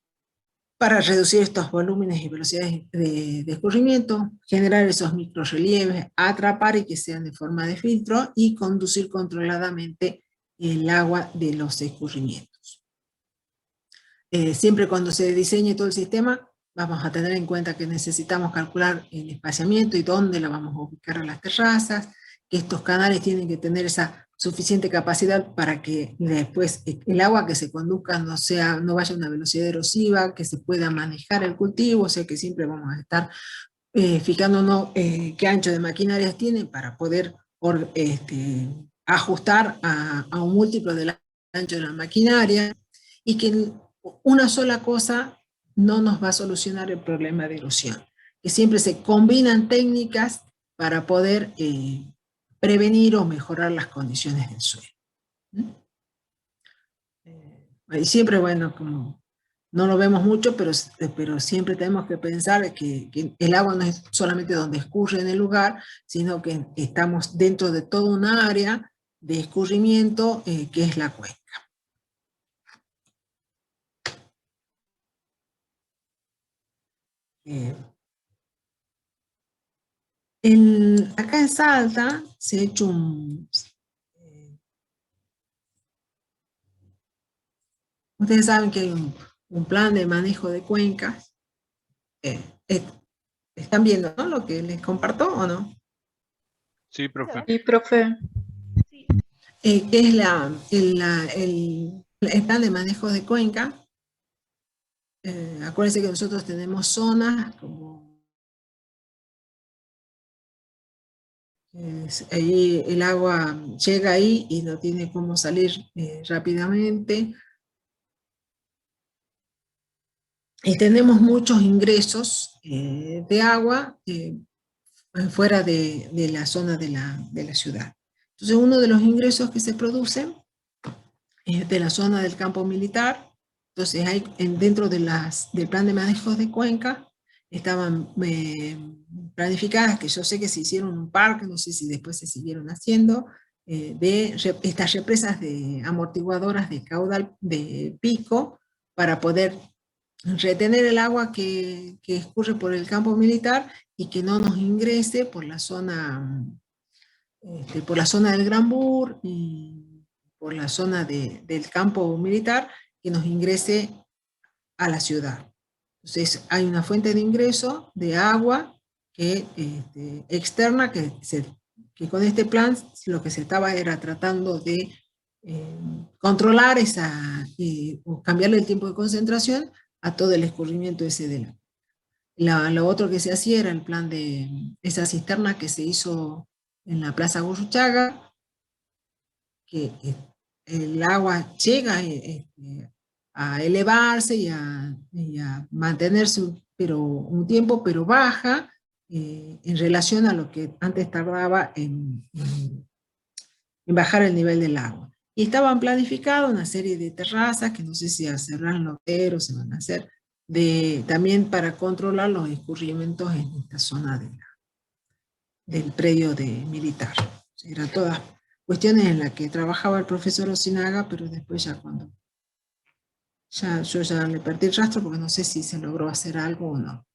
para reducir estos volúmenes y velocidades de escurrimiento, generar esos microrelieves, atrapar y que sean de forma de filtro, y conducir controladamente el agua de los escurrimientos. Siempre cuando se diseñe todo el sistema, vamos a tener en cuenta que necesitamos calcular el espaciamiento y dónde la vamos a ubicar a las terrazas, que estos canales tienen que tener esa suficiente capacidad para que después el agua que se conduzca no vaya a una velocidad erosiva, que se pueda manejar el cultivo, o sea que siempre vamos a estar fijándonos qué ancho de maquinarias tiene para poder ajustar a un múltiplo del ancho de la maquinaria, y que una sola cosa no nos va a solucionar el problema de erosión, que siempre se combinan técnicas para poder prevenir o mejorar las condiciones del suelo. Y siempre, bueno, como no lo vemos mucho, pero siempre tenemos que pensar que el agua no es solamente donde escurre en el lugar, sino que estamos dentro de toda una área de escurrimiento que es la cuenca. Acá en Salta se ha hecho ustedes saben que hay un plan de manejo de cuencas. ¿Están viendo, ¿no?, lo que les comparto o no? Sí, profe. Y profe, que es el plan de manejo de cuenca. Acuérdense que nosotros tenemos zonas como ahí el agua llega ahí y no tiene cómo salir rápidamente. Y tenemos muchos ingresos de agua fuera de la zona de la ciudad. Entonces, uno de los ingresos que se producen es de la zona del campo militar. Entonces, hay dentro del plan de manejo de cuenca, estaban planificadas, que yo sé que se hicieron un parque, no sé si después se siguieron haciendo, de estas represas de amortiguadoras de caudal de pico para poder retener el agua que escurre por el campo militar y que no nos ingrese por la zona del Gran Bur y por la zona del campo militar, que nos ingrese a la ciudad. Entonces hay una fuente de ingreso de agua externa que con este plan lo que se estaba era tratando de controlar o cambiarle el tiempo de concentración a todo el escurrimiento ese de lo otro que se hacía era el plan de esa cisterna que se hizo en la Plaza Gurruchaga, que el agua llega a elevarse y a mantenerse pero un tiempo, pero baja en relación a lo que antes tardaba en bajar el nivel del agua. Y estaban planificadas una serie de terrazas, que no sé si hacerán loteros, se van a hacer, también para controlar los escurrimientos en esta zona del predio militar. Eran todas cuestiones en las que trabajaba el profesor Osinaga, pero después ya cuando yo ya le perdí el rastro porque no sé si se logró hacer algo o no.